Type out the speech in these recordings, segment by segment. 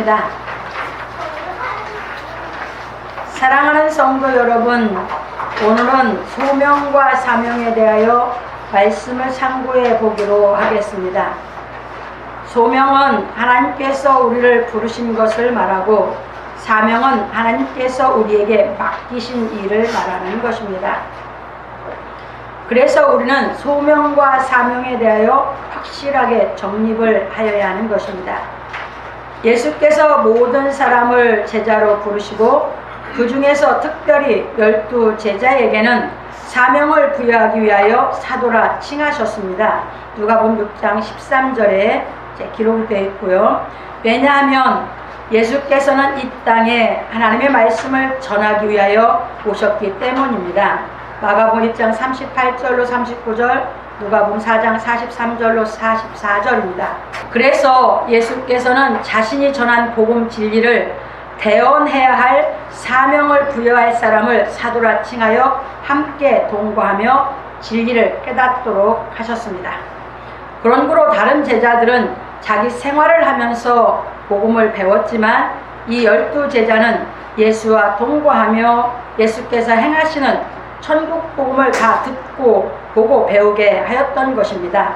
기도하겠습니다. 사랑하는 성도 여러분, 오늘은 소명과 사명에 대하여 말씀을 참고해 보기로 하겠습니다. 소명은 하나님께서 우리를 부르신 것을 말하고, 사명은 하나님께서 우리에게 맡기신 일을 말하는 것입니다. 그래서 우리는 소명과 사명에 대하여 확실하게 정립을 하여야 하는 것입니다. 예수께서 모든 사람을 제자로 부르시고 그 중에서 특별히 12 제자에게는 사명을 부여하기 위하여 사도라 칭하셨습니다. 누가복음 6장 13절에 기록이 되어 있고요. 왜냐하면 예수께서는 이 땅에 하나님의 말씀을 전하기 위하여 오셨기 때문입니다. 마가복음 1장 38절로 39절, 누가복음 4장 43절로 44절입니다. 그래서 예수께서는 자신이 전한 복음 진리를 대언해야 할 사명을 부여할 사람을 사도라 칭하여 함께 동거하며 진리를 깨닫도록 하셨습니다. 그러므로 다른 제자들은 자기 생활을 하면서 복음을 배웠지만 이 12 제자는 예수와 동거하며 예수께서 행하시는 천국 복음을 다 듣고 보고 배우게 하였던 것입니다.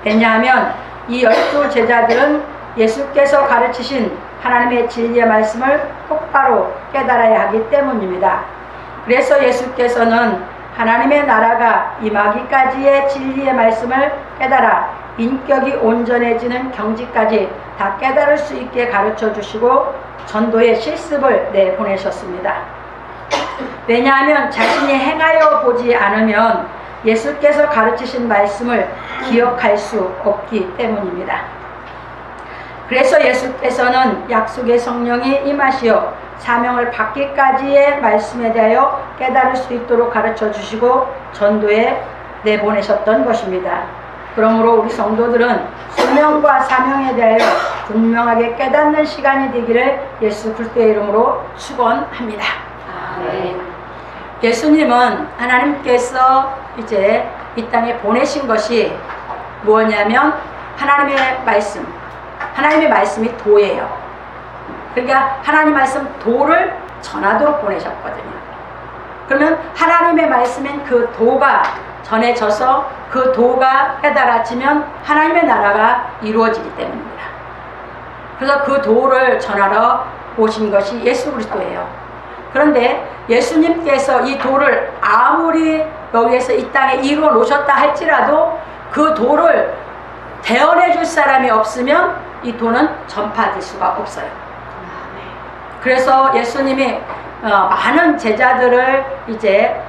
왜냐하면 이 12 제자들은 예수께서 가르치신 하나님의 진리의 말씀을 똑바로 깨달아야 하기 때문입니다. 그래서 예수께서는 하나님의 나라가 임하기까지의 진리의 말씀을 깨달아 인격이 온전해지는 경지까지 다 깨달을 수 있게 가르쳐 주시고 전도의 실습을 내보내셨습니다. 왜냐하면 자신이 행하여 보지 않으면 예수께서 가르치신 말씀을 기억할 수 없기 때문입니다. 그래서 예수께서는 약속의 성령이 임하시어 사명을 받기까지의 말씀에 대하여 깨달을 수 있도록 가르쳐 주시고 전도에 내보내셨던 것입니다. 그러므로 우리 성도들은 소명과 사명에 대하여 분명하게 깨닫는 시간이 되기를 예수 그리스도의 이름으로 축원합니다. 예수님은 하나님께서 이제 이 땅에 보내신 것이 뭐냐면 하나님의 말씀, 하나님의 말씀이 도예요. 그러니까 하나님 말씀 도를 전하도록 보내셨거든요. 그러면 하나님의 말씀인 그 도가 전해져서 그 도가 깨달아지면 하나님의 나라가 이루어지기 때문입니다. 그래서 그 도를 전하러 오신 것이 예수 그리스도예요. 그런데 예수님께서 이 도를 아무리 여기에서 이 땅에 이루어 놓으셨다 할지라도 그 도를 대언해 줄 사람이 없으면 이 도는 전파될 수가 없어요. 그래서 예수님이 많은 제자들을 이제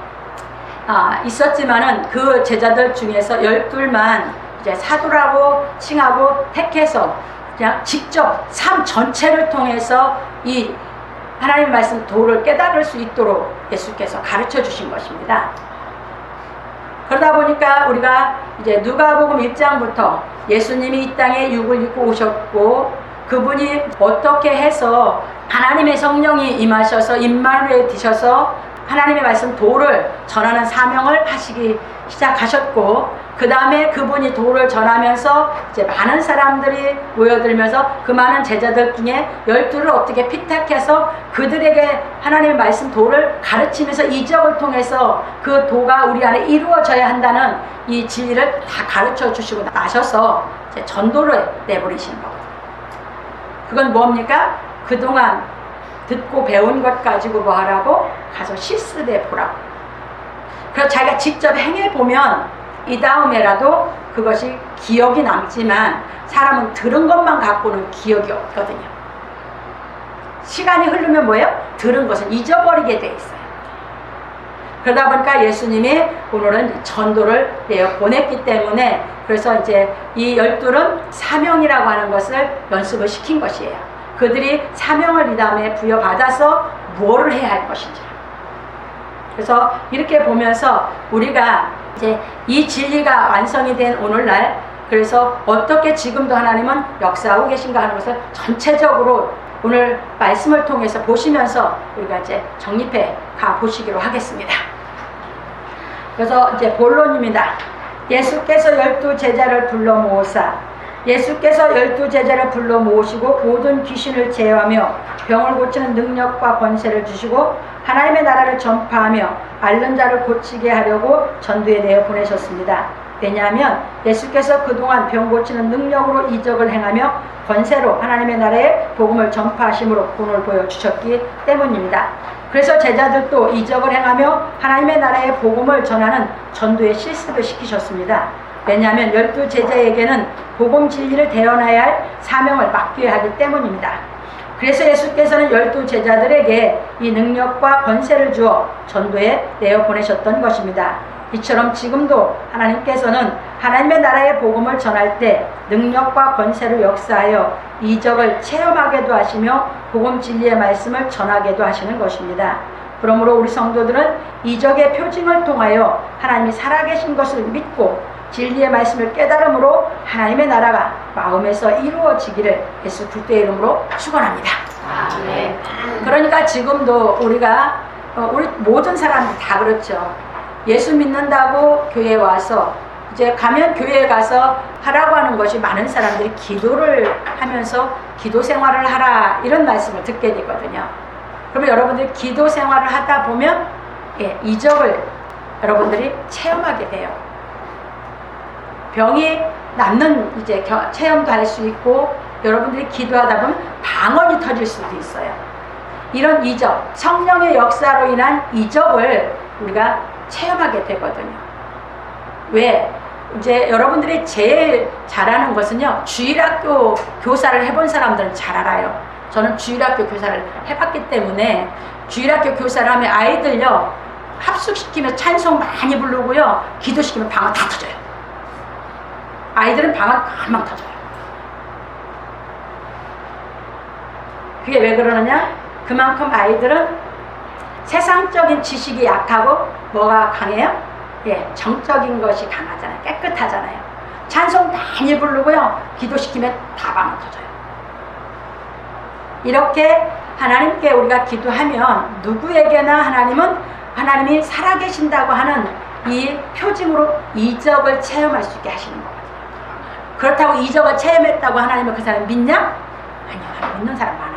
있었지만은 그 제자들 중에서 12만 이제 사도라고 칭하고 택해서 그냥 직접 삶 전체를 통해서 이 하나님 말씀 도를 깨달을 수 있도록 예수께서 가르쳐 주신 것입니다. 그러다 보니까 우리가 이제 누가복음 1장부터 예수님이 이 땅에 육을 입고 오셨고 그분이 어떻게 해서 하나님의 성령이 임하셔서 임마누엘 되셔서 하나님의 말씀 도를 전하는 사명을 하시기 시작하셨고 그 다음에 그분이 도를 전하면서 이제 많은 사람들이 모여들면서 그 많은 제자들 중에 12를 어떻게 피탁해서 그들에게 하나님의 말씀 도를 가르치면서 이적을 통해서 그 도가 우리 안에 이루어져야 한다는 이 진리를 다 가르쳐 주시고 나셔서 이제 전도를 내버리시는 거거든요. 그건 뭡니까? 그동안 듣고 배운 것 가지고 뭐 하라고? 가서 실습해 보라고. 그래서 자기가 직접 행해보면 이 다음에라도 그것이 기억이 남지만 사람은 들은 것만 갖고는 기억이 없거든요. 시간이 흐르면 뭐예요? 들은 것은 잊어버리게 돼 있어요. 그러다 보니까 예수님이 오늘은 전도를 내어 보냈기 때문에 그래서 이제 이 12는 사명이라고 하는 것을 연습을 시킨 것이에요. 그들이 사명을 이 다음에 부여받아서 무엇을 해야 할 것인지. 그래서 이렇게 보면서 우리가 이제 이 진리가 완성이 된 오늘날 그래서 어떻게 지금도 하나님은 역사하고 계신가 하는 것을 전체적으로 오늘 말씀을 통해서 보시면서 우리가 이제 정립해 가 보시기로 하겠습니다. 그래서 이제 본론입니다. 예수께서 12 제자를 불러 모으사 예수께서 12제자를 불러 모으시고 모든 귀신을 제어하며 병을 고치는 능력과 권세를 주시고 하나님의 나라를 전파하며 앓는 자를 고치게 하려고 전도에 내어 보내셨습니다. 왜냐하면 예수께서 그동안 병 고치는 능력으로 이적을 행하며 권세로 하나님의 나라의 복음을 전파하심으로 본을 보여주셨기 때문입니다. 그래서 제자들도 이적을 행하며 하나님의 나라의 복음을 전하는 전도에 실습을 시키셨습니다. 왜냐하면 12제자에게는 복음 진리를 대언해야 할 사명을 맡겨야 하기 때문입니다. 그래서 예수께서는 12제자들에게 이 능력과 권세를 주어 전도에 내어 보내셨던 것입니다. 이처럼 지금도 하나님께서는 하나님의 나라의 복음을 전할 때 능력과 권세를 역사하여 이적을 체험하게도 하시며 복음 진리의 말씀을 전하게도 하시는 것입니다. 그러므로 우리 성도들은 이적의 표징을 통하여 하나님이 살아계신 것을 믿고 진리의 말씀을 깨달음으로 하나님의 나라가 마음에서 이루어지기를 예수 그리스도의 이름으로 축원합니다. 아멘. 그러니까 지금도 우리가 우리 모든 사람들 다 그렇죠. 예수 믿는다고 교회에 와서 이제 가면 교회에 가서 하라고 하는 것이 많은 사람들이 기도를 하면서 기도 생활을 하라 이런 말씀을 듣게 되거든요. 그러면 여러분들이 기도 생활을 하다 보면 이적을 여러분들이 체험하게 돼요. 병이 낫는 이제 체험도 할 수 있고 여러분들이 기도하다 보면 방언이 터질 수도 있어요. 이런 이적, 성령의 역사로 인한 이적을 우리가 체험하게 되거든요. 왜? 이제 여러분들이 제일 잘하는 것은요, 주일학교 교사를 해본 사람들은 잘 알아요. 저는 주일학교 교사를 해봤기 때문에 주일학교 교사를 하면 아이들요 합숙시키면 찬송 많이 부르고요 기도시키면 방언 다 터져요. 아이들은 방언 금방 터져요. 그게 왜 그러느냐? 그만큼 아이들은 세상적인 지식이 약하고 뭐가 강해요? 정적인 것이 강하잖아요. 깨끗하잖아요. 찬송 많이 부르고요 기도시키면 다 방언 터져요. 이렇게 하나님께 우리가 기도하면 누구에게나 하나님이 살아계신다고 하는 이 표징으로 이적을 체험할 수 있게 하시는 거거든요. 그렇다고 이적을 체험했다고 하나님은 그 사람 믿냐? 아니요. 믿는 사람 많아요.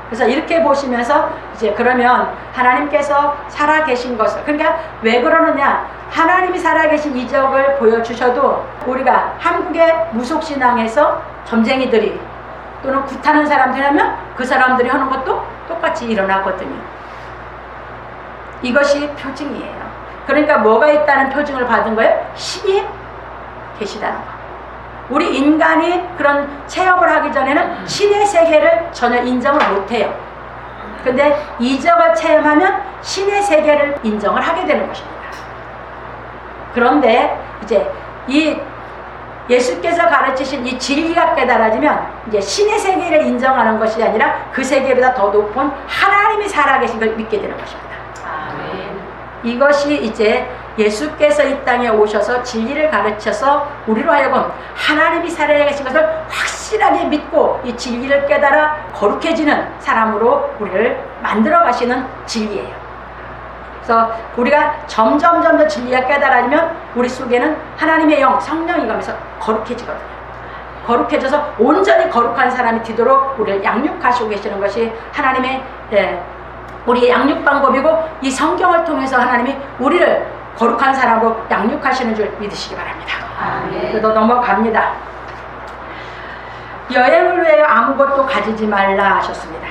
그래서 이렇게 보시면서 이제 그러면 하나님께서 살아계신 것을, 그러니까 왜 그러느냐? 하나님이 살아계신 이적을 보여주셔도 우리가 한국의 무속신앙에서 점쟁이들이 또는 굿하는 사람들이 하면 그 사람들이 하는 것도 똑같이 일어나거든요. 이것이 표징이에요. 그러니까 뭐가 있다는 표징을 받은 거예요? 신이 계시다는 거. 우리 인간이 그런 체험을 하기 전에는 신의 세계를 전혀 인정을 못해요. 근데 이적을 체험하면 신의 세계를 인정을 하게 되는 것입니다. 그런데 이제 이 예수께서 가르치신 이 진리가 깨달아지면 이제 신의 세계를 인정하는 것이 아니라 그 세계보다 더 높은 하나님이 살아계신 걸 믿게 되는 것입니다. 아멘. 이것이 이제 예수께서 이 땅에 오셔서 진리를 가르쳐서 우리로 하여금 하나님이 살아계신 것을 확실하게 믿고 이 진리를 깨달아 거룩해지는 사람으로 우리를 만들어 가시는 진리예요. 그래서 우리가 점점 진리가 깨달아지면 우리 속에는 하나님의 영, 성령이 가면서 거룩해지거든요. 거룩해져서 온전히 거룩한 사람이 되도록 우리를 양육하시고 계시는 것이 하나님의 우리의 양육 방법이고, 이 성경을 통해서 하나님이 우리를 거룩한 사람으로 양육하시는 줄 믿으시기 바랍니다. 그래도 넘어갑니다. 여행을 위해 아무것도 가지지 말라 하셨습니다.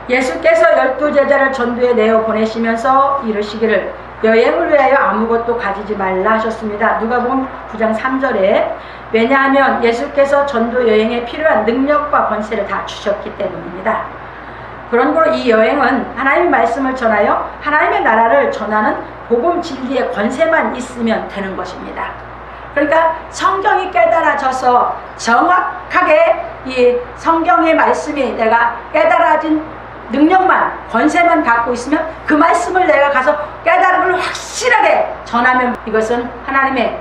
예수께서 12제자를 전도에 내어 보내시면서 이르시기를 여행을 위하여 아무것도 가지지 말라 하셨습니다. 누가복음 9장 3절에 왜냐하면 예수께서 전도 여행에 필요한 능력과 권세를 다 주셨기 때문입니다. 그런 거로 이 여행은 하나님의 말씀을 전하여 하나님의 나라를 전하는 복음 진리의 권세만 있으면 되는 것입니다. 그러니까 성경이 깨달아져서 정확하게 이 성경의 말씀이 내가 깨달아진 능력만, 권세만 갖고 있으면 그 말씀을 내가 가서 깨달음을 확실하게 전하면 이것은 하나님의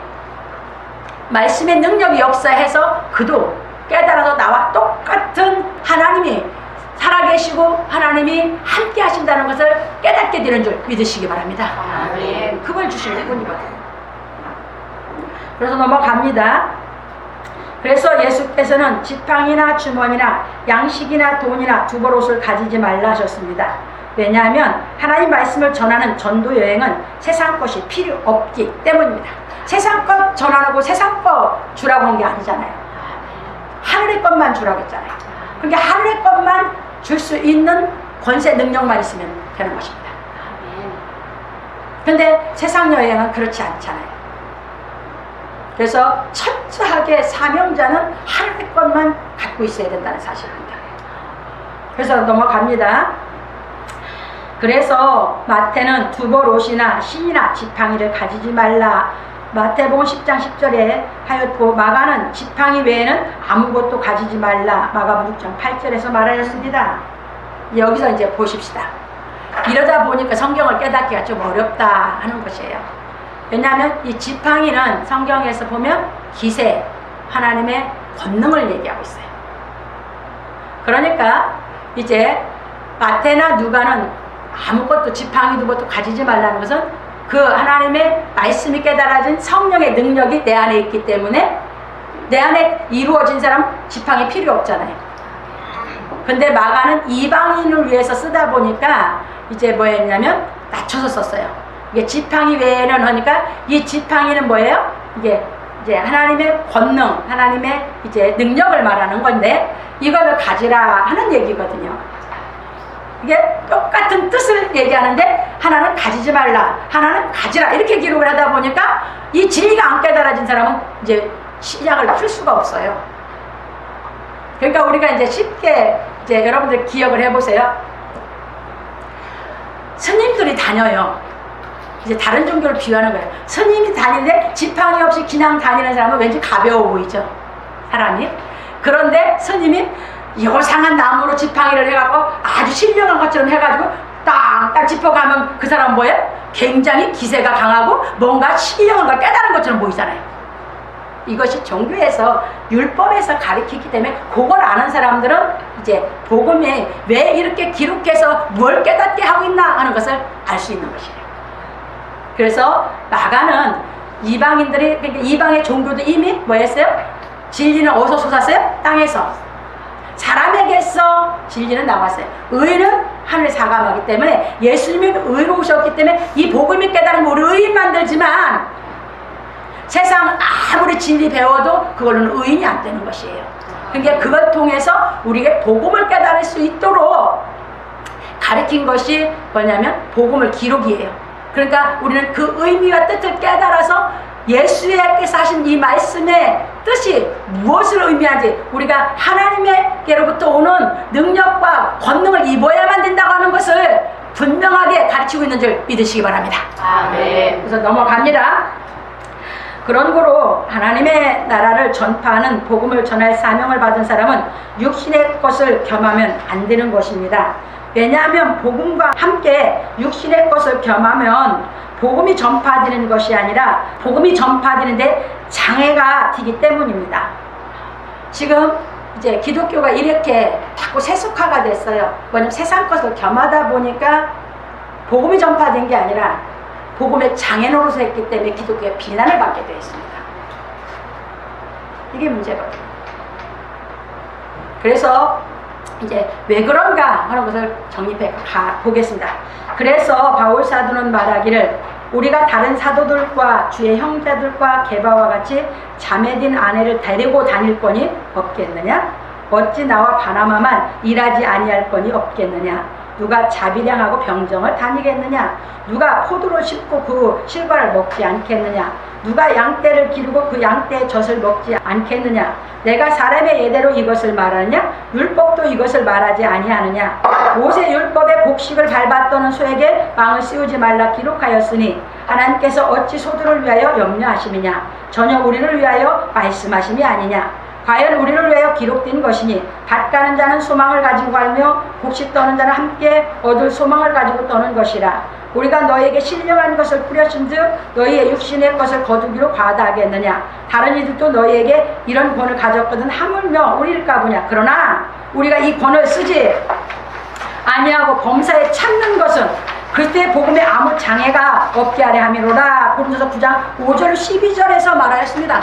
말씀의 능력이 역사해서 그도 깨달아서 나와 똑같은 하나님이 살아계시고 하나님이 함께 하신다는 것을 깨닫게 되는 줄 믿으시기 바랍니다. 아멘. 그걸 주시는 분이거든요. 그래서 넘어갑니다. 그래서 예수께서는 지팡이나 주머니나 양식이나 돈이나 두벌 옷을 가지지 말라 하셨습니다. 왜냐하면 하나님 말씀을 전하는 전도 여행은 세상 것이 필요 없기 때문입니다. 세상 것 전하고 세상 것 주라고 한 게 아니잖아요. 하늘의 것만 주라고 했잖아요. 그러니까 하늘의 것만 줄 수 있는 권세 능력만 있으면 되는 것입니다. 근데 세상 여행은 그렇지 않잖아요. 그래서 철저하게 사명자는 하늘의 것만 갖고 있어야 된다는 사실입니다. 그래서 넘어갑니다. 그래서 마태는 두벌 옷이나 신이나 지팡이를 가지지 말라. 마태복음 10장 10절에 하였고, 마가는 지팡이 외에는 아무것도 가지지 말라. 마가복음 6장 8절에서 말하였습니다. 여기서 이제 보십시다. 이러다 보니까 성경을 깨닫기가 좀 어렵다 하는 것이에요. 왜냐하면 이 지팡이는 성경에서 보면 기세, 하나님의 권능을 얘기하고 있어요. 그러니까 이제 마태나 누가는 아무것도 지팡이도 것도 가지지 말라는 것은 그 하나님의 말씀이 깨달아진 성령의 능력이 내 안에 있기 때문에 내 안에 이루어진 사람은 지팡이 필요 없잖아요. 근데 마가는 이방인을 위해서 쓰다 보니까 이제 뭐 했냐면 낮춰서 썼어요. 이게 지팡이 외에는 하니까 이 지팡이는 뭐예요? 이게 이제 하나님의 권능, 하나님의 이제 능력을 말하는 건데 이거를 가지라 하는 얘기거든요. 이게 똑같은 뜻을 얘기하는데 하나는 가지지 말라, 하나는 가지라 이렇게 기록을 하다 보니까 이 진리가 안 깨달아진 사람은 이제 신약을 풀 수가 없어요. 그러니까 우리가 이제 쉽게 이제 여러분들 기억을 해보세요. 스님들이 다녀요. 이제 다른 종교를 비유하는 거예요. 스님이 다니는데 지팡이 없이 그냥 다니는 사람은 왠지 가벼워 보이죠, 사람이. 그런데 스님이 요상한 나무로 지팡이를 해갖고 아주 신령한 것처럼 해가지고 땅땅 짚어가면 그 사람은 뭐예요? 굉장히 기세가 강하고 뭔가 신령한 걸 깨달은 것처럼 보이잖아요. 이것이 종교에서 율법에서 가르치기 때문에 그걸 아는 사람들은 이제 복음에 왜 이렇게 기록해서 뭘 깨닫게 하고 있나 하는 것을 알 수 있는 것이에요. 그래서 마가는 이방인들이, 그러니까 이방의 종교도 이미 뭐 했어요? 진리는 어디서 솟았어요? 땅에서. 사람에게서 진리는 나왔어요. 의는 하늘 사감하기 때문에 예수님이 의로우셨기 때문에 이 복음이 깨달으면 우리 의인 만들지만 세상 아무리 진리 배워도 그걸로는 의인이 안 되는 것이에요. 그러니까 그걸 통해서 우리가 복음을 깨달을 수 있도록 가르친 것이 뭐냐면 복음을 기록이에요. 그러니까 우리는 그 의미와 뜻을 깨달아서 예수께서 하신 이 말씀의 뜻이 무엇을 의미하는지 우리가 하나님께로부터 오는 능력과 권능을 입어야만 된다고 하는 것을 분명하게 가르치고 있는 줄 믿으시기 바랍니다. 아멘. 그래서 넘어갑니다. 그런 거로 하나님의 나라를 전파하는 복음을 전할 사명을 받은 사람은 육신의 것을 겸하면 안 되는 것입니다. 왜냐하면 복음과 함께 육신의 것을 겸하면 복음이 전파되는 것이 아니라 복음이 전파되는데 장애가 되기 때문입니다. 지금 이제 기독교가 이렇게 자꾸 세속화가 됐어요. 뭐냐면 세상 것을 겸하다 보니까 복음이 전파된 게 아니라 복음의 장애 노릇을 했기 때문에 기독교의 비난을 받게 되어 있습니다. 이게 문제거든요. 그래서 이제 왜 그런가 하는 것을 정립해 보겠습니다. 그래서 바울 사도는 말하기를 우리가 다른 사도들과 주의 형제들과 게바와 같이 자매된 아내를 데리고 다닐 건이 없겠느냐? 어찌 나와 바나바만 일하지 아니할 건이 없겠느냐? 누가 자비량하고 병정을 다니겠느냐? 누가 포도를 씹고 그 실과를 먹지 않겠느냐? 누가 양떼를 기르고 그 양떼의 젖을 먹지 않겠느냐? 내가 사람의 예대로 이것을 말하느냐? 율법도 이것을 말하지 아니하느냐? 모세 율법의 곡식을 밟았더는 소에게 망을 씌우지 말라 기록하였으니 하나님께서 어찌 소들을 위하여 염려하심이냐? 전혀 우리를 위하여 말씀하심이 아니냐? 과연 우리를 위하여 기록된 것이니 밭 가는 자는 소망을 가지고 갈며 곡식 떠는 자는 함께 얻을 소망을 가지고 떠는 것이라. 우리가 너에게 신령한 것을 뿌렸은즉 너희의 육신의 것을 거두기로 과다하겠느냐? 다른 이들도 너희에게 이런 권을 가졌거든 하물며 우리일까 보냐? 그러나 우리가 이 권을 쓰지 아니하고 범사에 찾는 것은 그때 복음에 아무 장애가 없게 하려 함이로라. 고린도서 9장 5절 12절에서 말하였습니다.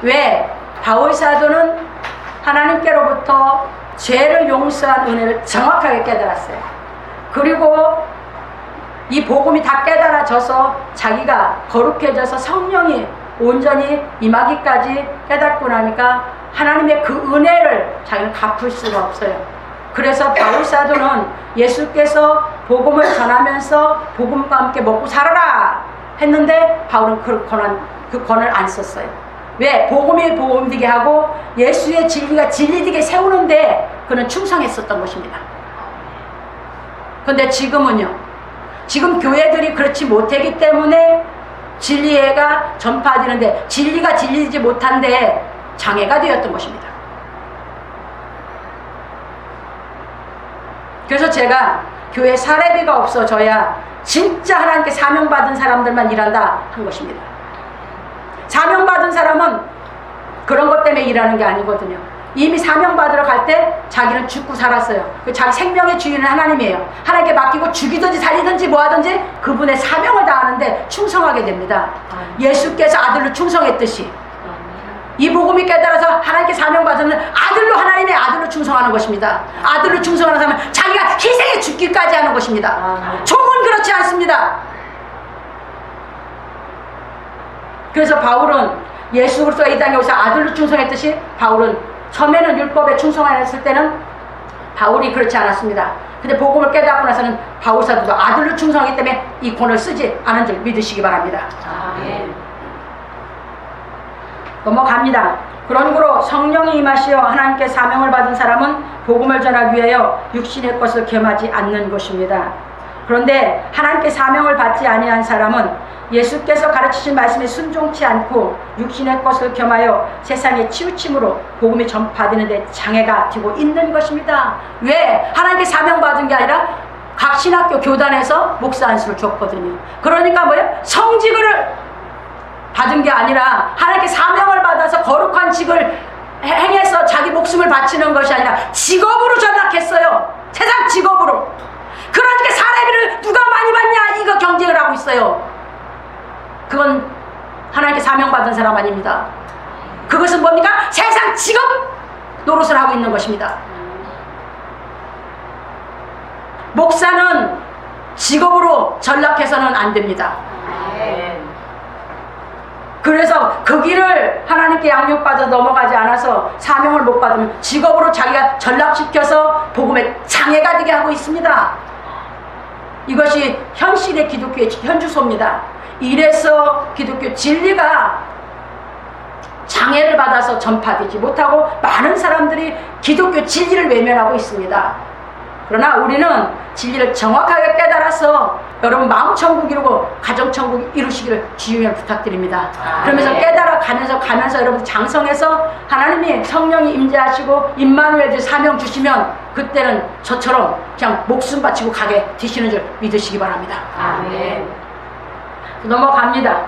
왜? 바울 사도는 하나님께로부터 죄를 용서한 은혜를 정확하게 깨달았어요. 그리고 이 복음이 다 깨달아져서 자기가 거룩해져서 성령이 온전히 임하기까지 깨닫고 나니까 하나님의 그 은혜를 자기는 갚을 수가 없어요. 그래서 바울 사도는 예수께서 복음을 전하면서 복음과 함께 먹고 살아라 했는데 바울은 그 권을 안 썼어요. 왜? 복음이 복음되게 하고 예수의 진리가 진리되게 세우는데 그는 충성했었던 것입니다. 근데 지금은요, 지금 교회들이 그렇지 못하기 때문에 진리가 전파되는데 진리가 진리지 못한데 장애가 되었던 것입니다. 그래서 제가 교회 사례비가 없어져야 진짜 하나님께 사명받은 사람들만 일한다 한 것입니다. 사명받은 사람은 그런 것 때문에 일하는 게 아니거든요. 이미 사명받으러 갈 때 자기는 죽고 살았어요. 자기 생명의 주인은 하나님이에요. 하나님께 맡기고 죽이든지 살리든지 뭐하든지 그분의 사명을 다하는데 충성하게 됩니다. 예수께서 아들로 충성했듯이 이 복음이 깨달아서 하나님께 사명받으면 아들로, 하나님의 아들로 충성하는 것입니다. 아들로 충성하는 사람은 자기가 희생에 죽기까지 하는 것입니다. 종은 그렇지 않습니다. 그래서 바울은 예수 그리스도가 이 땅에 오셔서 아들로 충성했듯이 바울은 처음에는 율법에 충성했을 때는 바울이 그렇지 않았습니다. 근데 복음을 깨닫고 나서는 바울 사도도 아들로 충성하기 때문에 이 권을 쓰지 않은 줄 믿으시기 바랍니다. 아멘. 넘어갑니다. 그러므로 성령이 임하시어 하나님께 사명을 받은 사람은 복음을 전하기 위하여 육신의 것을 겸하지 않는 것입니다. 그런데 하나님께 사명을 받지 아니한 사람은 예수께서 가르치신 말씀에 순종치 않고 육신의 것을 겸하여 세상에 치우침으로 복음이 전파되는데 장애가 되고 있는 것입니다. 왜? 하나님께 사명받은 게 아니라 각 신학교 교단에서 목사 안수를 줬거든요. 그러니까 뭐예요? 성직을 받은 게 아니라 하나님께 사명을 받아서 거룩한 직을 행해서 자기 목숨을 바치는 것이 아니라 직업으로 전락했어요. 세상 직업으로. 그러니까 사례비를 누가 많이 받냐 이거 경쟁을 하고 있어요. 그건 하나님께 사명받은 사람 아닙니다. 그것은 뭡니까? 세상 직업 노릇을 하고 있는 것입니다. 목사는 직업으로 전락해서는 안 됩니다. 그래서 그 길을 하나님께 양육받아 넘어가지 않아서 사명을 못 받으면 직업으로 자기가 전락시켜서 복음에 장애가 되게 하고 있습니다. 이것이 현실의 기독교의 현주소입니다. 이래서 기독교 진리가 장애를 받아서 전파되지 못하고 많은 사람들이 기독교 진리를 외면하고 있습니다. 그러나 우리는 진리를 정확하게 깨달아서 여러분 마음 천국 이루고 가정 천국 이루시기를 주님을 부탁드립니다. 그러면서 깨달아 가면서 여러분 장성해서 하나님이 성령이 임재하시고 임마누엘 사명 주시면 그때는 저처럼 그냥 목숨 바치고 가게 되시는 줄 믿으시기 바랍니다. 아멘. 넘어갑니다.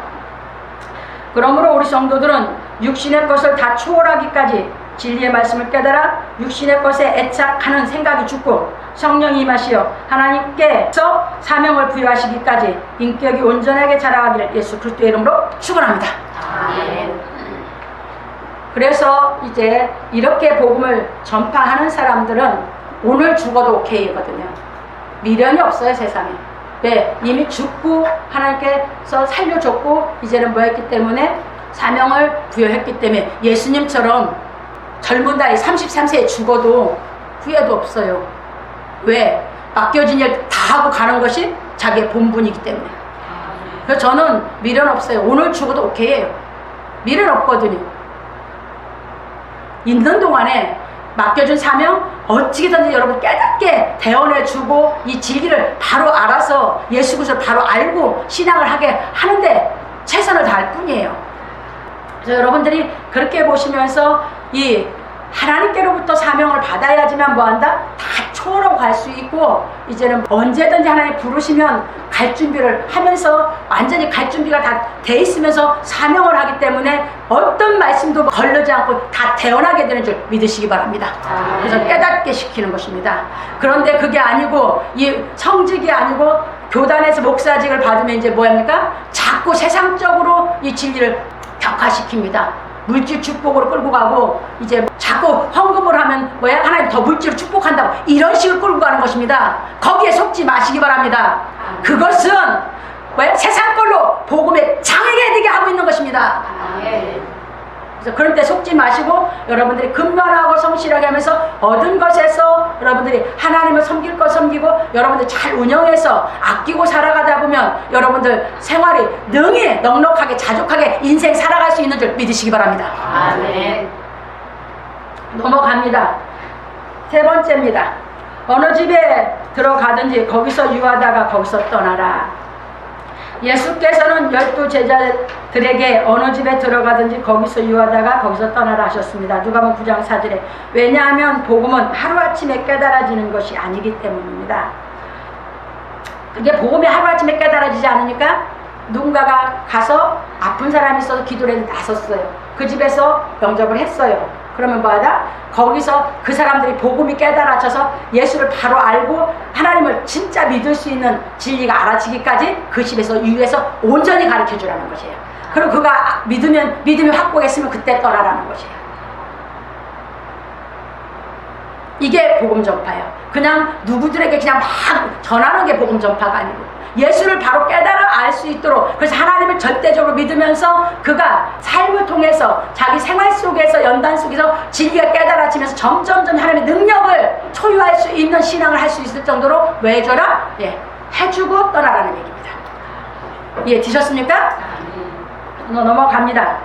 그러므로 우리 성도들은 육신의 것을 다 초월하기까지 진리의 말씀을 깨달아 육신의 것에 애착하는 생각이 죽고 성령이 임하시어 하나님께서 사명을 부여하시기까지 인격이 온전하게 자라가기를 예수 그리스도의 이름으로 축원합니다. 아멘. 그래서 이제 이렇게 복음을 전파하는 사람들은 오늘 죽어도 오케이거든요. 미련이 없어요, 세상에. 왜? 이미 죽고 하나님께서 살려줬고 이제는 뭐 했기 때문에 사명을 부여했기 때문에 예수님처럼 젊은 나이 33세에 죽어도 후회도 없어요. 왜? 맡겨진 일 다 하고 가는 것이 자기의 본분이기 때문에. 그래서 저는 미련 없어요. 오늘 죽어도 오케이예요. 미련 없거든요. 있는 동안에 맡겨준 사명 어찌든지 여러분 깨닫게 대언해주고 이 진리를 바로 알아서 예수 그리스도를 바로 알고 신앙을 하게 하는데 최선을 다할 뿐이에요. 그래서 여러분들이 그렇게 보시면서 이 하나님께로부터 사명을 받아야지만 뭐한다? 다 초월하고 갈 수 있고 이제는 언제든지 하나님 부르시면 갈 갈 준비를 하면서 완전히 갈 준비가 다 돼 있으면서 사명을 하기 때문에 어떤 말씀도 걸르지 않고 다 태어나게 되는 줄 믿으시기 바랍니다. 그래서 깨닫게 시키는 것입니다. 그런데 그게 아니고 이 성직이 아니고 교단에서 목사직을 받으면 이제 뭐합니까? 자꾸 세상적으로 이 진리를 격화시킵니다. 물질 축복으로 끌고 가고 이제 자꾸 헌금을 하면 뭐야? 하나님 더 물질을 축복한다고 이런 식으로 끌고 가는 것입니다. 거기에 속지 마시기 바랍니다. 그것은 뭐야? 세상 걸로 복음에 장애가 되게 하고 있는 것입니다. 그래서 그럴 때 속지 마시고 여러분들이 근면하고 성실하게 하면서 얻은 것에서 여러분들이 하나님을 섬길 것 섬기고 여러분들 잘 운영해서 아끼고 살아가다 보면 여러분들 생활이 능히 넉넉하게 자족하게 인생 살아갈 수 있는 줄 믿으시기 바랍니다. 아멘. 넘어갑니다. 세 번째입니다. 어느 집에 들어가든지 거기서 유하다가 거기서 떠나라. 예수께서는 12 제자들에게 어느 집에 들어가든지 거기서 유하다가 거기서 떠나라 하셨습니다. 누가복음 9장 4절에 왜냐하면 복음은 하루아침에 깨달아지는 것이 아니기 때문입니다. 그게 복음이 하루아침에 깨달아지지 않으니까 누군가가 가서 아픈 사람이 있어서 기도를 나섰어요. 그 집에서 영접을 했어요. 그러면 뭐하다? 거기서 그 사람들이 복음이 깨달아져서 예수를 바로 알고 하나님을 진짜 믿을 수 있는 진리가 알아지기까지 그 집에서 유에서 온전히 가르쳐 주라는 것이에요. 그리고 그가 믿음이 확고했으면 그때 떠나라는 것이에요. 이게 복음 전파예요. 그냥 누구들에게 그냥 막 전하는 게 복음 전파가 아니고 예수를 바로 깨달아 알 수 있도록 그래서 하나님을 절대적으로 믿으면서 그가 삶을 통해서 자기 생활 속에서 연단 속에서 진리가 깨달아지면서 점점점 하나님의 능력을 소유할 수 있는 신앙을 할 수 있을 정도로 왜 해줘라? 해주고 떠나라는 얘기입니다. 이해되셨습니까? 넘어갑니다.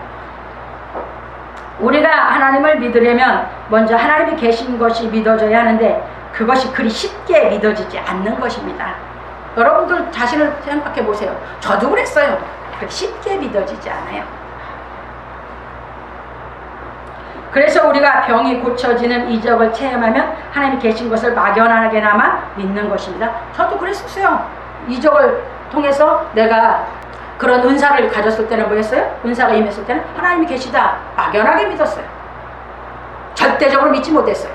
우리가 하나님을 믿으려면 먼저 하나님이 계신 것이 믿어져야 하는데 그것이 그리 쉽게 믿어지지 않는 것입니다. 여러분들 자신을 생각해 보세요. 저도 그랬어요. 그렇게 쉽게 믿어지지 않아요. 그래서 우리가 병이 고쳐지는 이적을 체험하면 하나님이 계신 것을 막연하게나마 믿는 것입니다. 저도 그랬었어요. 이적을 통해서 내가 그런 은사를 가졌을 때는 뭐였어요? 은사가 임했을 때는 하나님이 계시다 막연하게 믿었어요. 절대적으로 믿지 못했어요.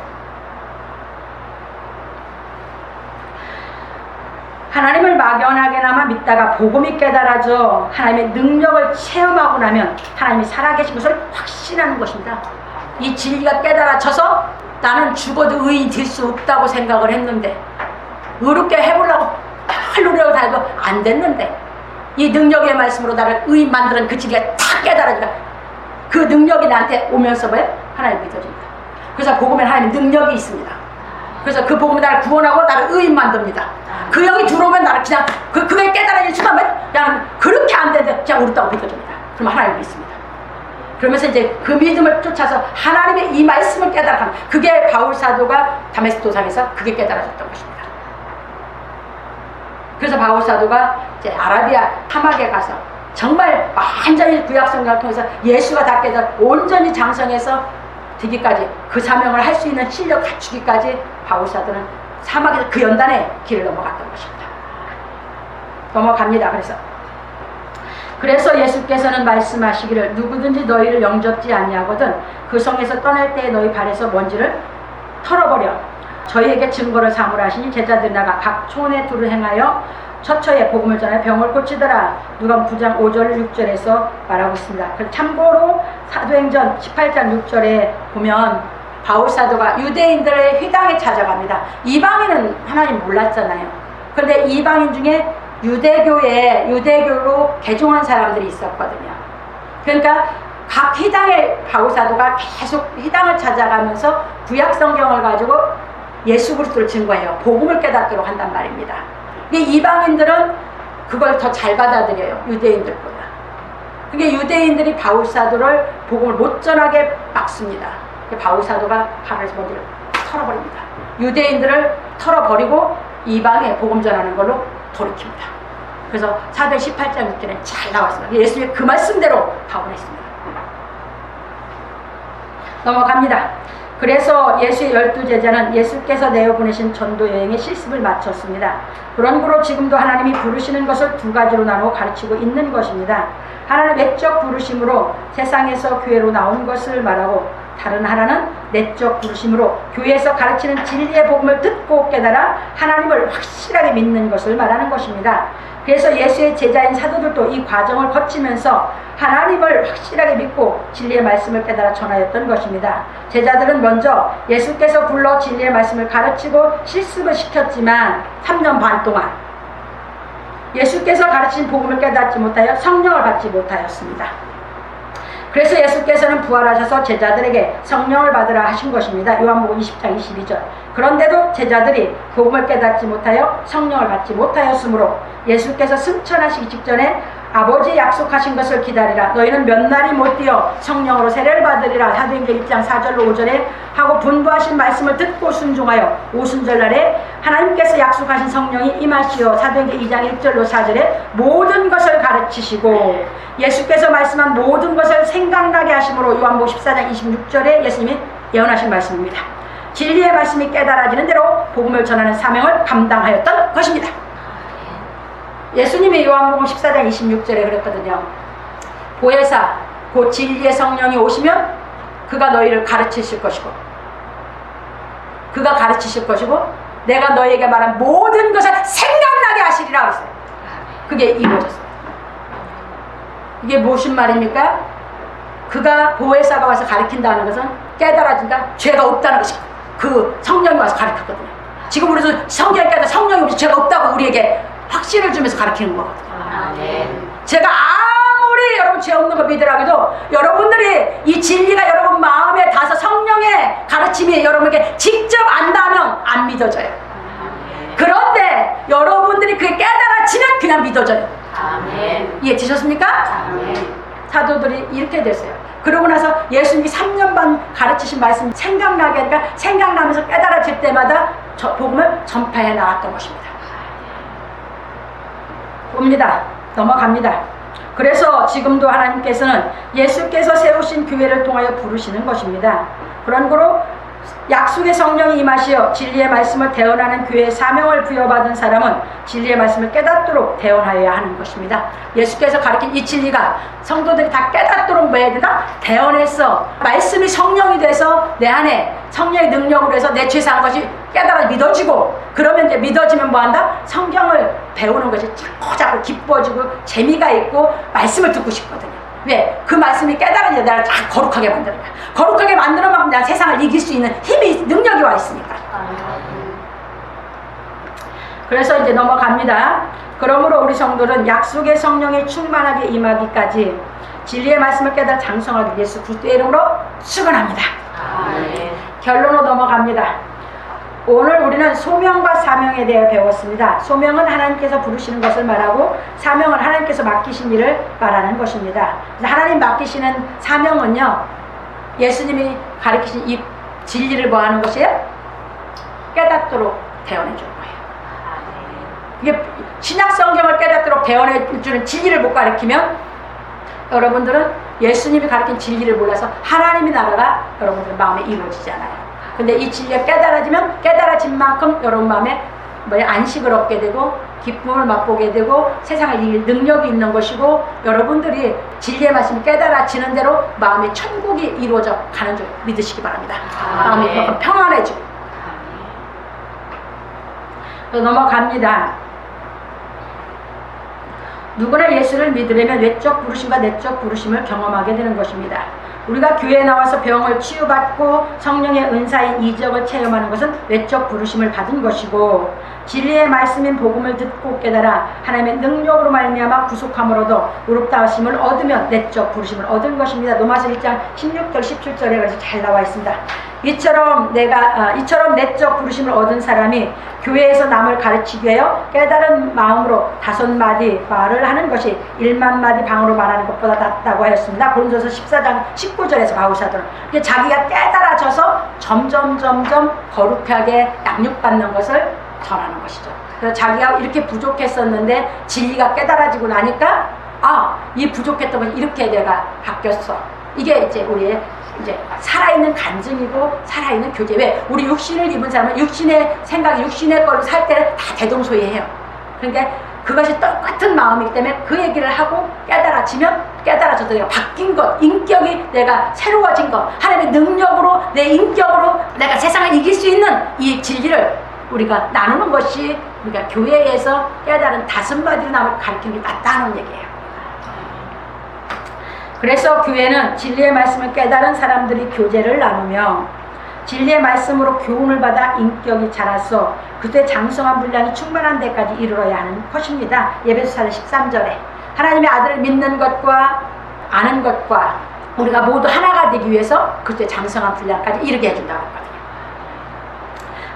하나님을 막연하게나마 믿다가 복음이 깨달아져 하나님의 능력을 체험하고 나면 하나님이 살아계신 것을 확신하는 것입니다. 이 진리가 깨달아져서 나는 죽어도 의인 될 수 없다고 생각을 했는데 의롭게 해보려고 별 노력을 다 해도 안 됐는데 이 능력의 말씀으로 나를 의인 만드는 그 진리가 다 깨달아지니까 그 능력이 나한테 오면서 왜? 하나님 믿어집니다. 그래서 복음에 하나님의 능력이 있습니다. 그래서 그 복음이 나를 구원하고 나를 의인 만듭니다. 그 영이 들어오면 나를 그냥 그게 깨달아진 순간 그냥 그렇게 안 되는데 그냥 옳다고 믿어줍니다. 그럼 하나님 믿습니다. 그러면서 이제 그 믿음을 쫓아서 하나님의 이 말씀을 깨달아가는 그게 바울 사도가 다메섹 도상에서 그게 깨달아졌던 것입니다. 그래서 바울 사도가 이제 아라비아 사막에 가서 정말 완전히 구약 성경을 통해서 예수가 다 깨달아 온전히 장성해서 되기까지 그 사명을 할 수 있는 실력 갖추기까지 바울 사도는 사막에서 그 연단에 길을 넘어갔던 것입니다. 넘어갑니다. 그래서 예수께서는 말씀하시기를 누구든지 너희를 영접지 아니하거든 그 성에서 떠날 때에 너희 발에서 먼지를 털어버려 저희에게 증거를 삼으라 하시니 제자들이 나가 각 촌에 두루 행하여 처처에 복음을 전하여 병을 고치더라. 누가복음 9장 5절 6절에서 말하고 있습니다. 참고로 사도행전 18장 6절에 보면 바울 사도가 유대인들의 회당에 찾아갑니다. 이방인은 하나님 몰랐잖아요. 그런데 이방인 중에 유대교로 개종한 사람들이 있었거든요. 그러니까 각 회당에 바울 사도가 계속 회당을 찾아가면서 구약 성경을 가지고 예수 그리스도를 증거해요. 복음을 깨닫도록 한단 말입니다. 이방인들은 그걸 더 잘 받아들여요. 유대인들보다. 그게 유대인들이 바울 사도를 복음을 못 전하게 막습니다. 바울 사도가 발에서 먼지를 털어버립니다. 유대인들을 털어버리고 이방에 복음 전하는 걸로 돌이킵니다. 그래서 사도행 18장 6절에 잘 나왔습니다. 예수의 그 말씀대로 파원했습니다. 넘어갑니다. 그래서 예수의 12제자는 예수께서 내어보내신 전도 여행의 실습을 마쳤습니다. 그런 거로 지금도 하나님이 부르시는 것을 두 가지로 나누어 가르치고 있는 것입니다. 하나는 외적 부르심으로 세상에서 교회로 나온 것을 말하고, 다른 하나는 내적 부르심으로 교회에서 가르치는 진리의 복음을 듣고 깨달아 하나님을 확실하게 믿는 것을 말하는 것입니다. 그래서 예수의 제자인 사도들도 이 과정을 거치면서 하나님을 확실하게 믿고 진리의 말씀을 깨달아 전하였던 것입니다. 제자들은 먼저 예수께서 불러 진리의 말씀을 가르치고 실습을 시켰지만 3년 반 동안 예수께서 가르친 복음을 깨닫지 못하여 성령을 받지 못하였습니다. 그래서 예수께서는 부활하셔서 제자들에게 성령을 받으라 하신 것입니다. 요한복음 20장 22절. 그런데도 제자들이 복음을 깨닫지 못하여 성령을 받지 못하였으므로 예수께서 승천하시기 직전에 아버지 약속하신 것을 기다리라. 너희는 몇 날이 못 뛰어 성령으로 세례를 받으리라. 사도행전 1장 4절로 5절에 하고 분부하신 말씀을 듣고 순종하여 오순절날에 하나님께서 약속하신 성령이 임하시어 사도행전 2장 1절로 4절에 모든 것을 가르치시고 예수께서 말씀한 모든 것을 생각나게 하심으로 요한복음 14장 26절에 예수님이 예언하신 말씀입니다. 진리의 말씀이 깨달아지는 대로 복음을 전하는 사명을 감당하였던 것입니다. 예수님이 요한복음 14장 26절에 그랬거든요. 보혜사 곧 진리의 성령이 오시면 그가 너희를 가르치실 것이고 내가 너희에게 말한 모든 것을 생각나게 하시리라 그랬어요. 그게 이루어졌어요. 이게 무슨 말입니까? 그가 보혜사가 와서 가르친다는 것은 깨달아진다, 죄가 없다는 것이 그 성령이 와서 가르쳤거든요. 지금 우리도 성경에 깨달아 성령이 없이 죄가 없다고 우리에게 확신을 주면서 가르치는 거거든요. 제가 아무리 여러분 죄 없는 거 믿으라고도 여러분들이 이 진리가 여러분 마음에 닿아서 성령의 가르침이 여러분에게 직접 안다면 안 믿어져요. 그런데 여러분들이 그게 깨달아지면 그냥 믿어져요. 이해되셨습니까? 사도들이 이렇게 됐어요. 그러고 나서 예수님이 3년 반 가르치신 말씀 생각나게 하니까 생각나면서 깨달아질 때마다 복음을 전파해 나갔던 것입니다. 봅니다. 넘어갑니다. 그래서 지금도 하나님께서는 예수께서 세우신 교회를 통하여 부르시는 것입니다. 그런 거로 약속의 성령이 임하시어 진리의 말씀을 대언하는 교회의 사명을 부여받은 사람은 진리의 말씀을 깨닫도록 대언하여야 하는 것입니다. 예수께서 가르친 이 진리가 성도들이 다 깨닫도록 뭐 해야 되나? 대언해서 말씀이 성령이 돼서 내 안에 성령의 능력으로 해서 내 죄사한 것이 깨달아 믿어지고, 그러면 이제 믿어지면 뭐한다? 성경을 배우는 것이 자꾸 기뻐지고 재미가 있고 말씀을 듣고 싶거든요. 왜? 그 말씀이 깨달아지자 나를 다 거룩하게 만드는 거야. 거룩하게 만드는 만큼 내가 세상을 이길 수 있는 힘이, 능력이 와 있으니까. 그래서 이제 넘어갑니다. 그러므로 우리 성도는 약속의 성령이 충만하게 임하기까지 진리의 말씀을 깨달아 장성하기 예수 그리스도의 이름으로 축원합니다. 결론으로 넘어갑니다. 오늘 우리는 소명과 사명에 대해 배웠습니다. 소명은 하나님께서 부르시는 것을 말하고 사명은 하나님께서 맡기신 일을 말하는 것입니다. 하나님 맡기시는 사명은요, 예수님이 가르치신 이 진리를 뭐 하는 것이에요? 깨닫도록 대언해 주는 거예요. 이게 신약 성경을 깨닫도록 대언해 주는 진리를 못 가르치면 여러분들은 예수님이 가르친 진리를 몰라서 하나님의 나라가 여러분들 마음에 이루어지지 않아요. 근데 이 진리가 깨달아지면 깨달아진 만큼 여러분 마음에 안식을 얻게 되고 기쁨을 맛보게 되고 세상에 이길 능력이 있는 것이고, 여러분들이 진리의 말씀이 깨달아지는 대로 마음의 천국이 이루어져 가는 줄 믿으시기 바랍니다. 마음이 그만큼 평안해지고. 넘어갑니다. 누구나 예수를 믿으려면 외적 부르심과 내적 부르심을 경험하게 되는 것입니다. 우리가 교회에 나와서 병을 치유받고 성령의 은사인 이적을 체험하는 것은 외적 부르심을 받은 것이고, 진리의 말씀인 복음을 듣고 깨달아 하나님의 능력으로 말미암아 구속함으로도 의롭다하심을 얻으면 내적 부르심을 얻은 것입니다. 로마서 1장 16절 17절에 잘 나와 있습니다. 이처럼 내적 부르심을 얻은 사람이 교회에서 남을 가르치기 위하여 깨달은 마음으로 5마디 말을 하는 것이 1만 마디 방으로 말하는 것보다 낫다고 하였습니다. 고린도서 14장 19절에서 바울사도는 자기가 깨달아져서 점점 거룩하게 양육받는 것을 전하는 것이죠. 그래서 자기가 이렇게 부족했었는데 진리가 깨달아지고 나니까 이 부족했던 것이 이렇게 내가 바뀌었어. 이게 이제 우리의 이제 살아있는 간증이고 살아있는 교제. 왜? 우리 육신을 입은 사람은 육신의 생각, 육신의 걸로 살 때는 다 대동소이해요. 그러니까 그것이 똑같은 마음이기 때문에 그 얘기를 하고 깨달아지면 깨달아져도 내가 바뀐 것, 인격이 내가 새로워진 것, 하나님의 능력으로 내 인격으로 내가 세상을 이길 수 있는 이 진리를 우리가 나누는 것이 우리가 교회에서 깨달은 다슴바디로 남을 가르치는 게 낫다는 얘기예요. 그래서 교회는 진리의 말씀을 깨달은 사람들이 교제를 나누며 진리의 말씀으로 교훈을 받아 인격이 자라서 그때 장성한 분량이 충만한 데까지 이르러야 하는 것입니다. 에베소서 13절에 하나님의 아들을 믿는 것과 아는 것과 우리가 모두 하나가 되기 위해서 그때 장성한 분량까지 이르게 해준다고 했거든요.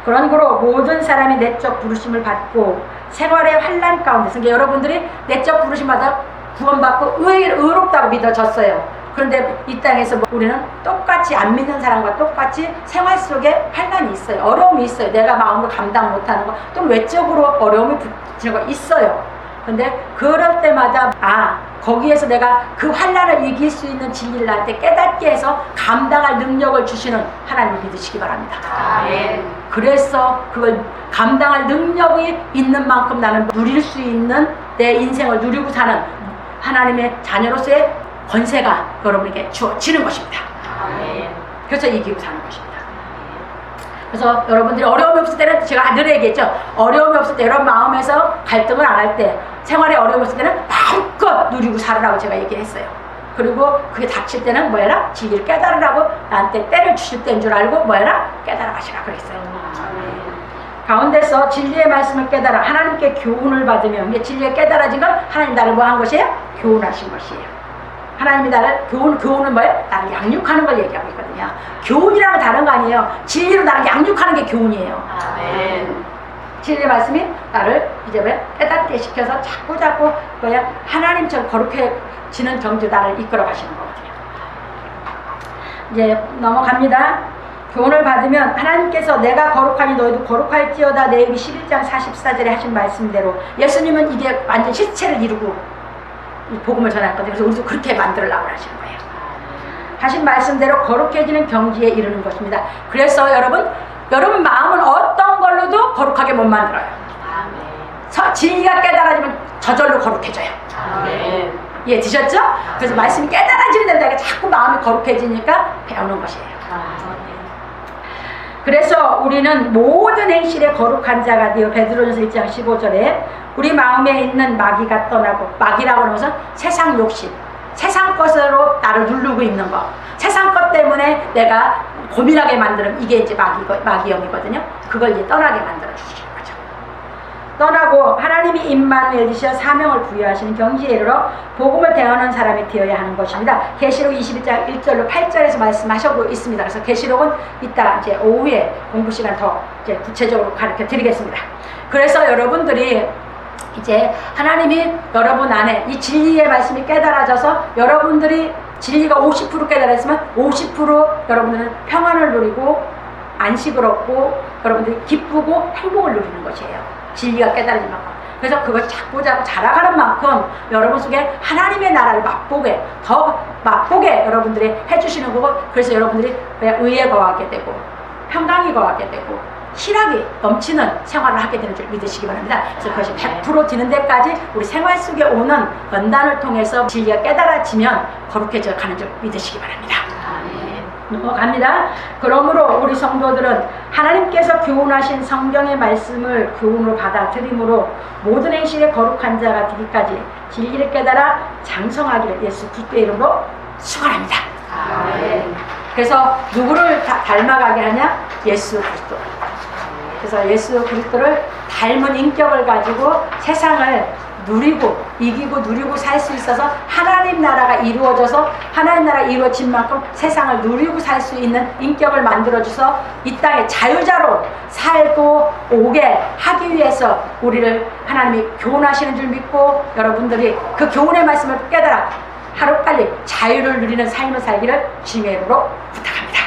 그런 거로 모든 사람이 내적 부르심을 받고 생활의 환난 가운데서, 그러니까 여러분들이 내적 부르심 받아 구원받고 의롭다고 믿어졌어요. 그런데 이 땅에서 우리는 똑같이 안 믿는 사람과 똑같이 생활 속에 환난이 있어요. 어려움이 있어요. 내가 마음으로 감당 못하는 거, 또 외적으로 어려움이 붙이는 거 있어요. 근데 그럴 때마다 거기에서 내가 그 환난을 이길 수 있는 진리를 나한테 깨닫게 해서 감당할 능력을 주시는 하나님을 믿으시기 바랍니다. 아멘. 그래서 그걸 감당할 능력이 있는 만큼 나는 누릴 수 있는 내 인생을 누리고 사는 하나님의 자녀로서의 권세가 여러분에게 주어지는 것입니다. 아멘. 그래서 이기고 사는 것입니다. 그래서 여러분들이 어려움이 없을 때는 제가 늘 얘기했죠. 어려움이 없을 때 여러분 마음에서 갈등을 안 할 때, 생활에 어려움이 없을 때는 마음껏 누리고 살으라고 제가 얘기했어요. 그리고 그게 닥칠 때는 뭐해라? 진리를 깨달으라고, 나한테 때를 주실 때인 줄 알고 뭐해라? 깨달아 가시라 그랬어요. 가운데서 진리의 말씀을 깨달아 하나님께 교훈을 받으며, 이게 진리에 깨달아진 건 하나님 나를 뭐 한 것이에요? 교훈하신 것이에요. 하나님이 나를 교훈은 뭐예요? 나를 양육하는 걸 얘기하고 있거든요. 교훈이랑은 다른 거 아니에요. 진리로 나를 양육하는 게 교훈이에요. 아멘. 진리의 말씀이 나를 이제 깨닫게 시켜서 자꾸 뭐야? 하나님처럼 거룩해지는 경지로 나를 이끌어 가시는 거거든요. 이제 넘어갑니다. 교훈을 받으면 하나님께서 내가 거룩하니 너희도 거룩할지어다, 레위기 11장 44절에 하신 말씀대로 예수님은 이게 완전 실체를 이루고 복음을 전했거든요. 그래서 우리도 그렇게 만들려고 하시는 거예요. 하신 말씀대로 거룩해지는 경지에 이르는 것입니다. 그래서 여러분 마음은 어떤 걸로도 거룩하게 못 만들어요. 아멘. 진리가 깨달아지면 저절로 거룩해져요. 아멘. 예, 드셨죠? 그래서 말씀이 깨달아지는 데는 내가 자꾸 마음이 거룩해지니까 배우는 것이에요. 그래서 우리는 모든 행실에 거룩한 자가 되어, 베드로전서 1장 15절에 우리 마음에 있는 마귀가 떠나고, 마귀라고 하는 것은 세상 욕심, 세상 것으로 나를 누르고 있는 것, 세상 것 때문에 내가 고민하게 만드는, 이게 이제 마귀형이거든요. 그걸 이제 떠나게 만들어 주시는 거죠. 떠나고 하나님이 임마누엘 되셔 사명을 부여하시는 경지에 이르러 복음을 대하는 사람이 되어야 하는 것입니다. 계시록 21장 1절로 8절에서 말씀하시고 있습니다. 그래서 계시록은 이따 이제 오후에 공부 시간 더 이제 구체적으로 가르쳐 드리겠습니다. 그래서 여러분들이 이제 하나님이 여러분 안에 이 진리의 말씀이 깨달아져서 여러분들이 진리가 50% 깨달았으면 50% 여러분들은 평안을 누리고 안식을 얻고 여러분들이 기쁘고 행복을 누리는 것이에요. 진리가 깨달아진 만큼. 그래서 그걸 자꾸 자라가는 만큼 여러분 속에 하나님의 나라를 더 맛보게 여러분들이 해주시는 거고, 그래서 여러분들이 의에 거하게 되고 평강이 거하게 되고 희락이 넘치는 생활을 하게 되는 줄 믿으시기 바랍니다. 그래서 그것이 100% 되는 데까지 우리 생활 속에 오는 연단을 통해서 진리가 깨달아지면 거룩해져 가는 줄 믿으시기 바랍니다. 넘어갑니다. 그러므로 우리 성도들은 하나님께서 교훈하신 성경의 말씀을 교훈으로 받아들임으로 모든 행실에 거룩한 자가 되기까지 진리를 깨달아 장성하기를 예수 그리스도의 이름으로 축원합니다. 그래서 누구를 닮아가게 하냐? 예수 그리스도. 그래서 예수 그리스도를 닮은 인격을 가지고 세상을 누리고 이기고 누리고 살 수 있어서 하나님 나라가 이루어져서 하나님 나라가 이루어진 만큼 세상을 누리고 살 수 있는 인격을 만들어줘서 이 땅에 자유자로 살고 오게 하기 위해서 우리를 하나님이 교훈하시는 줄 믿고 여러분들이 그 교훈의 말씀을 깨달아 하루빨리 자유를 누리는 삶을 살기를 주님의 이름으로 부탁합니다.